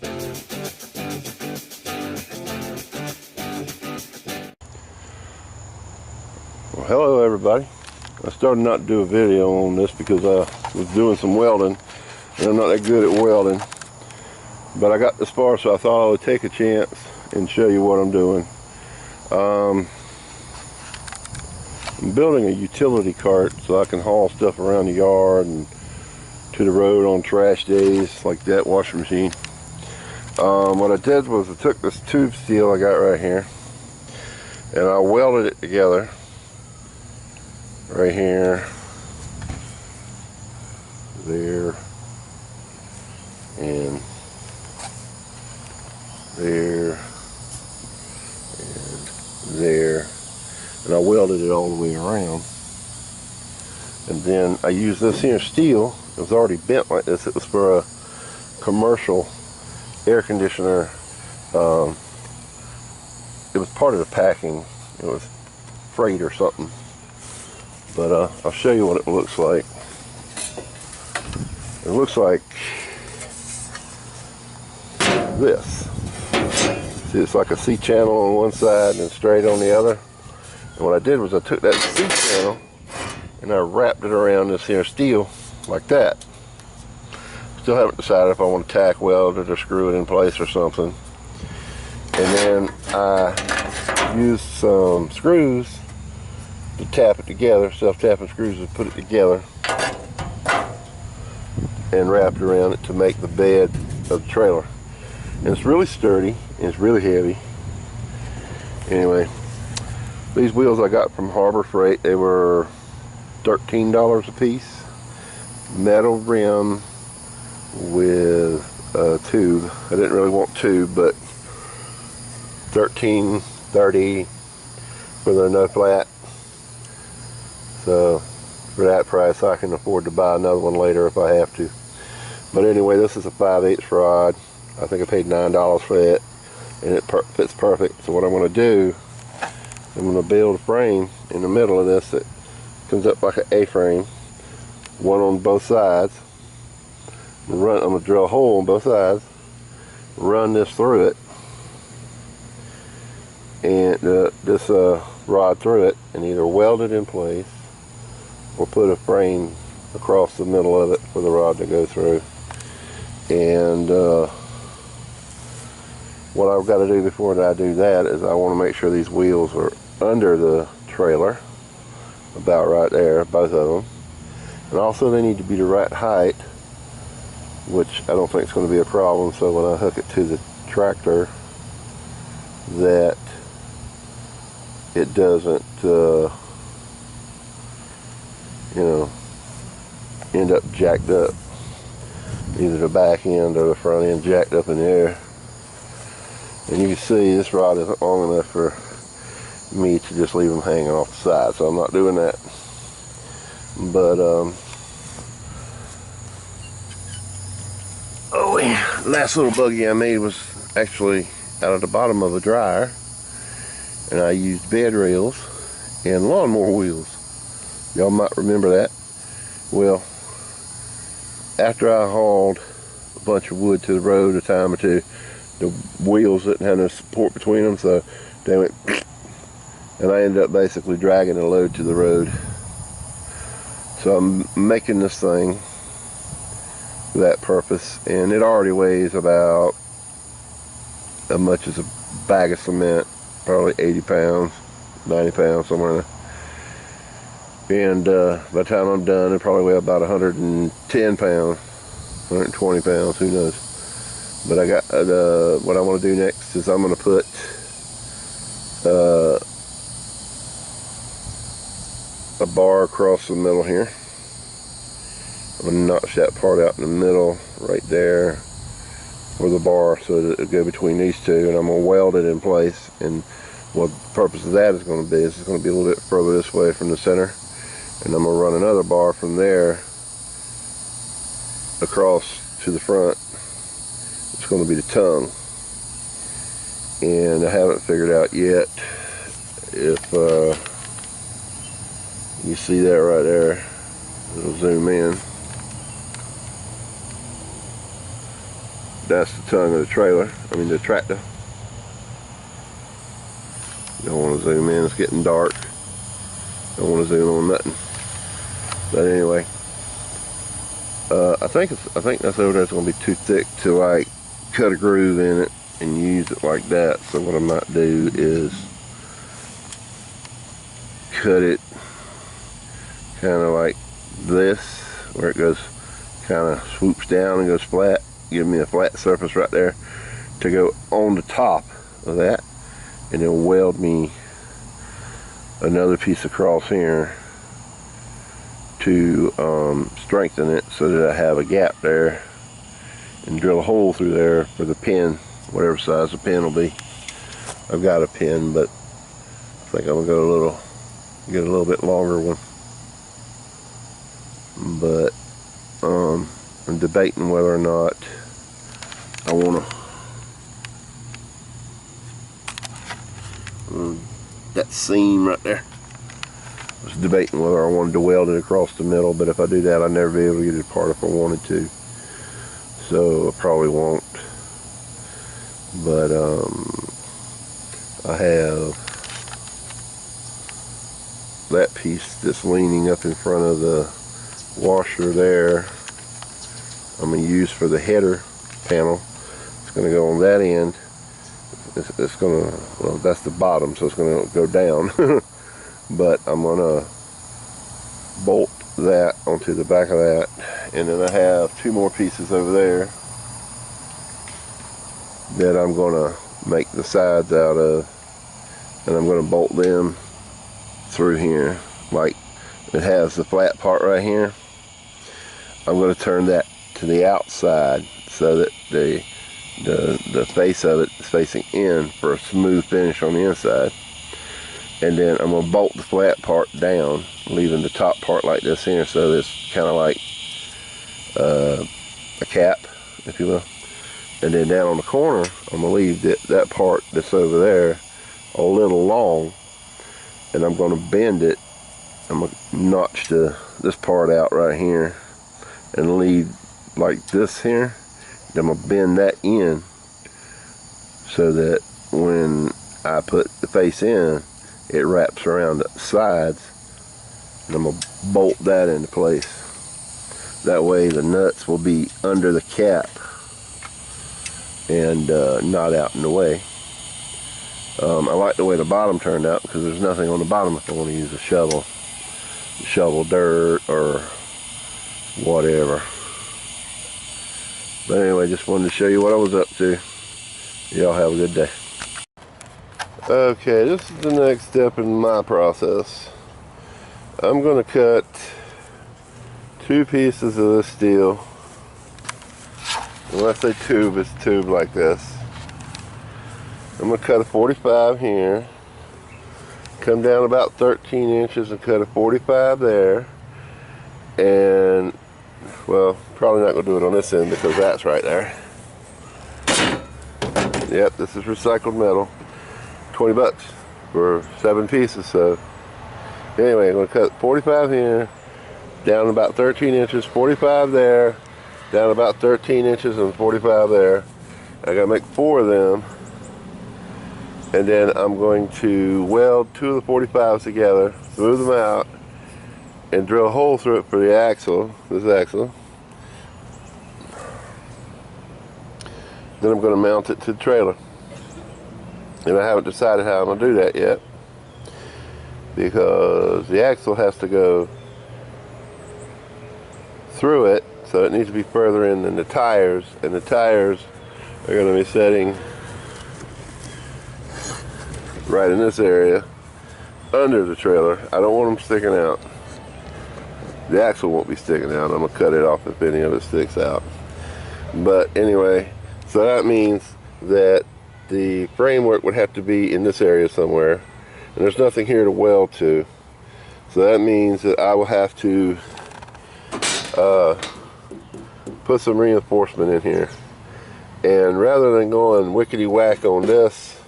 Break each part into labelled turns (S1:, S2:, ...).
S1: Well, hello everybody. I started not to do a video on this because I was doing some welding and I'm not that good at welding, but I got this far, so I thought I would take a chance and show you what I'm doing. I'm building a utility cart so I can haul stuff around the yard and to the road on trash days like that washing machine. What I did was I took this tube steel I got right here and I welded it together right here, there, and there, and there, and I welded it all the way around. And then I used this here steel. It was already bent like this. It was for a commercial air conditioner. It was part of the packing. It was freight or something. But I'll show you what it looks like. It looks like this. See, it's like a C channel on one side and straight on the other. And what I did was I took that C channel and I wrapped it around this here steel like that. Still haven't decided if I want to tack weld it or screw it in place or something. And then I used some screws to tap it together, self-tapping screws to put it together, and wrapped around it to make the bed of the trailer. And it's really sturdy and it's really heavy. Anyway, these wheels I got from Harbor Freight. They were $13 a piece. Metal rim with a tube. I didn't really want tube, but $13.30 for the no flat. So for that price I can afford to buy another one later if I have to. But anyway, this is a 5/8 rod. I think I paid $9 for it, and it fits perfect. So what I'm going to do, I'm going to build a frame in the middle of this that comes up like an A-frame, one on both sides. I'm going to drill a hole on both sides, run this through it, and this rod through it, and either weld it in place or put a frame across the middle of it for the rod to go through. And what I've got to do before I do that is I want to make sure these wheels are under the trailer, about right there, both of them. And also they need to be the right height, which I don't think is going to be a problem. So when I hook it to the tractor, that it doesn't end up jacked up, either the back end or the front end jacked up in the air. And you can see this rod isn't long enough for me to just leave them hanging off the side, so I'm not doing that. But last little buggy I made was actually out of the bottom of a dryer, and I used bed rails and lawnmower wheels. Y'all might remember that. Well, after I hauled a bunch of wood to the road a time or two, the wheels didn't have no support between them, so they went, and I ended up basically dragging the load to the road. So I'm making this thing for that purpose, and it already weighs about as much as a bag of cement, probably 80 pounds, 90 pounds, somewhere in there. And by the time I'm done, it'll probably weigh about 110 pounds, 120 pounds, who knows. But I got what I want to do next is I'm going to put a bar across the middle here. I'm going to notch that part out in the middle right there for the bar so that it'll go between these two, and I'm going to weld it in place. And what the purpose of that is going to be is it's going to be a little bit further this way from the center, and I'm going to run another bar from there across to the front. It's going to be the tongue, and I haven't figured out yet if you see that right there. It'll zoom in. That's the tongue of the trailer, I mean the tractor. Don't want to zoom in, it's getting dark. Don't want to zoom on nothing. But anyway, I think that's over there. It's going to be too thick to like cut a groove in it and use it like that. So what I might do is cut it kind of like this, where it goes kind of swoops down and goes flat. Give me a flat surface right there to go on the top of that, and then weld me another piece across here to strengthen it so that I have a gap there, and drill a hole through there for the pin, whatever size the pin will be. I've got a pin, but I think I'm gonna get a little bit longer one. But I'm debating whether or not I want to that seam right there. I was debating whether I wanted to weld it across the middle, but if I do that, I'd never be able to get it apart if I wanted to. So I probably won't. But I have that piece that's leaning up in front of the washer there. I'm going to use for the header panel. It's going to go on that end. It's going to, well, that's the bottom, so it's going to go down. But I'm going to bolt that onto the back of that, and then I have two more pieces over there that I'm going to make the sides out of, and I'm going to bolt them through here. Like it has the flat part right here, I'm going to turn that to the outside so that the face of it is facing in for a smooth finish on the inside. And then I'm going to bolt the flat part down, leaving the top part like this here, so it's kind of like a cap, if you will. And then down on the corner, I'm going to leave that part that's over there a little long, and I'm going to bend it. I'm going to notch this part out right here and leave like this here. Then I'm going to bend that in so that when I put the face in, it wraps around the sides, and I'm going to bolt that into place. That way the nuts will be under the cap and not out in the way. I like the way the bottom turned out because there's nothing on the bottom if I want to use a shovel dirt or whatever. But anyway, just wanted to show you what I was up to. Y'all have a good day. Okay, this is the next step in my process. I'm going to cut two pieces of this steel. When I say tube, it's tube like this. I'm going to cut a 45 here, come down about 13 inches and cut a 45 there, and well, probably not going to do it on this end because that's right there. Yep, this is recycled metal. 20 bucks for 7 pieces. So anyway, I'm going to cut 45 here, down about 13 inches, 45 there, down about 13 inches and 45 there. I got to make 4 of them, and then I'm going to weld 2 of the 45s together, smooth them out, and drill a hole through it for the axle, this axle. Then I'm going to mount it to the trailer. And I haven't decided how I'm going to do that yet, because the axle has to go through it, so it needs to be further in than the tires, and the tires are going to be setting right in this area under the trailer. I don't want them sticking out. The axle won't be sticking out. I'm going to cut it off if any of it sticks out. But anyway, so that means that the framework would have to be in this area somewhere, and there's nothing here to weld to. So that means that I will have to put some reinforcement in here. And rather than going wickety-whack on this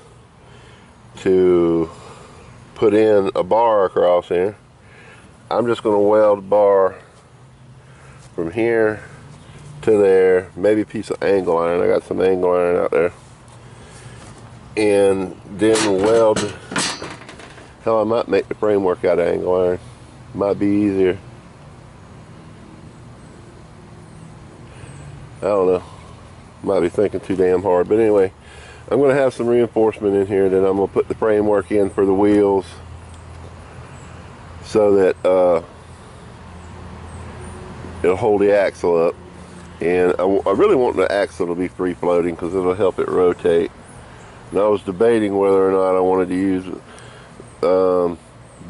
S1: to put in a bar across here, I'm just going to weld a bar from here to there, maybe a piece of angle iron. I got some angle iron out there. And then weld. Hell, I might make the framework out of angle iron. Might be easier. I don't know. Might be thinking too damn hard. But anyway, I'm going to have some reinforcement in here. Then I'm going to put the framework in for the wheels, so that it'll hold the axle up. And I really want the axle to be free floating because it'll help it rotate. And I was debating whether or not I wanted to use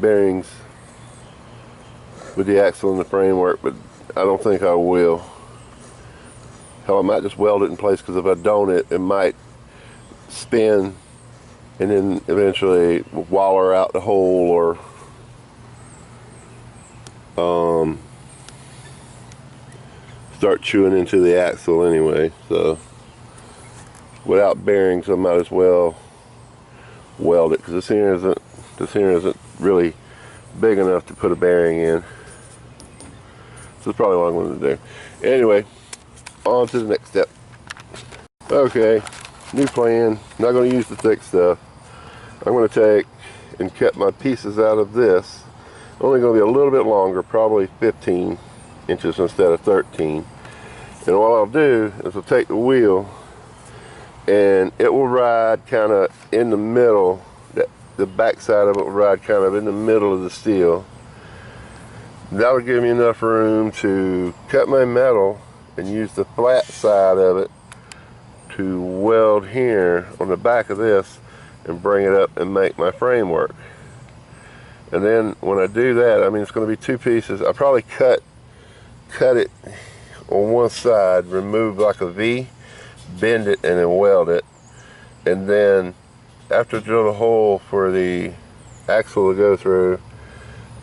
S1: bearings with the axle and the framework, but I don't think I will. Hell, I might just weld it in place, because if I don't, it might spin and then eventually waller out the hole, or start chewing into the axle anyway. So without bearings, I might as well weld it, because this here isn't really big enough to put a bearing in. So that's probably what I'm going to do. Anyway, on to the next step. Okay, new plan. Not going to use the thick stuff. I'm going to take and cut my pieces out of this. Only going to be a little bit longer, probably 15 inches instead of 13. And what I'll do is I'll take the wheel, and it will ride kind of in the middle. The back side of it will ride kind of in the middle of the steel. That'll give me enough room to cut my metal and use the flat side of it to weld here on the back of this and bring it up and make my framework. And then when I do that, I mean, it's going to be two pieces. I'll probably cut it on one side, remove like a V, bend it, and then weld it. And then after I drill a hole for the axle to go through,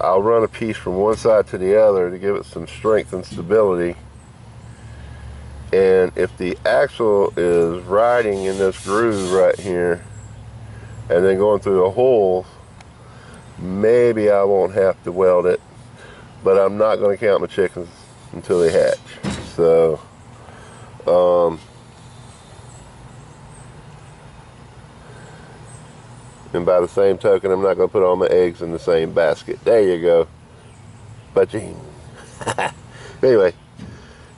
S1: I'll run a piece from one side to the other to give it some strength and stability. And if the axle is riding in this groove right here and then going through the hole, maybe I won't have to weld it, but I'm not going to count my chickens until they hatch. So and by the same token, I'm not going to put all my eggs in the same basket. There you go. Ba-ching. Anyway,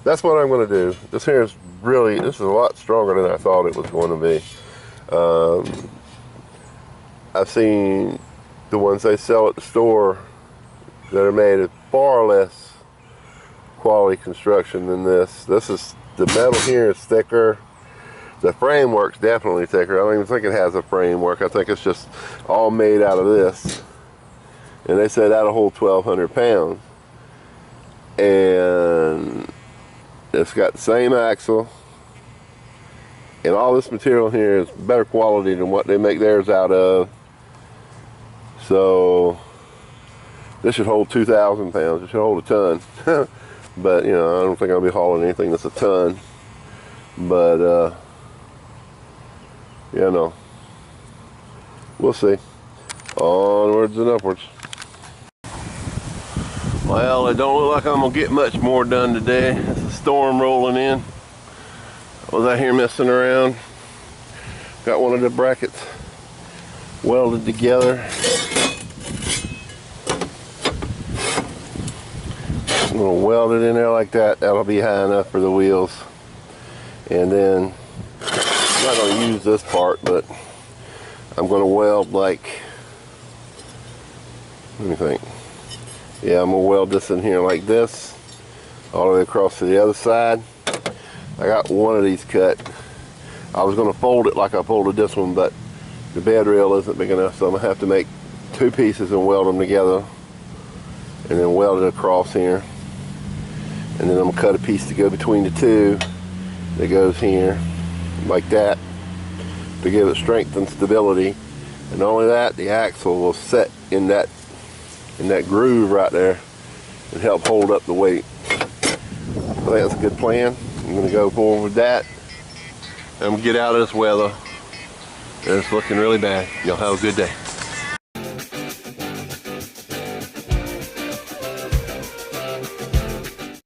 S1: that's what I'm going to do. This here is this is a lot stronger than I thought it was going to be. I've seen the ones they sell at the store that are made of far less quality construction than this. The metal here is thicker. The framework's definitely thicker. I don't even think it has a framework. I think it's just all made out of this. And they said that'll hold 1,200 pounds. And it's got the same axle. And all this material here is better quality than what they make theirs out of. So this should hold 2,000 pounds. It should hold a ton. But, you know, I don't think I'll be hauling anything that's a ton. But, you know, we'll see. Onwards and upwards. Well, it don't look like I'm gonna get much more done today. It's a storm rolling in. I was out here messing around. Got one of the brackets welded together. I'm gonna weld it in there like that. That'll be high enough for the wheels. And then I'm not going to use this part, but I'm going to weld like, let me think. Yeah, I'm going to weld this in here like this, all the way across to the other side. I got one of these cut. I was going to fold it like I folded this one, but the bed rail isn't big enough, so I'm going to have to make two pieces and weld them together, and then weld it across here. And then I'm going to cut a piece to go between the two that goes here like that to give it strength and stability. And not only that, the axle will set in that groove right there and help hold up the weight. I think that's a good plan. I'm going to go forward with that. I'm going to get out of this weather. It's looking really bad. Y'all have a good day.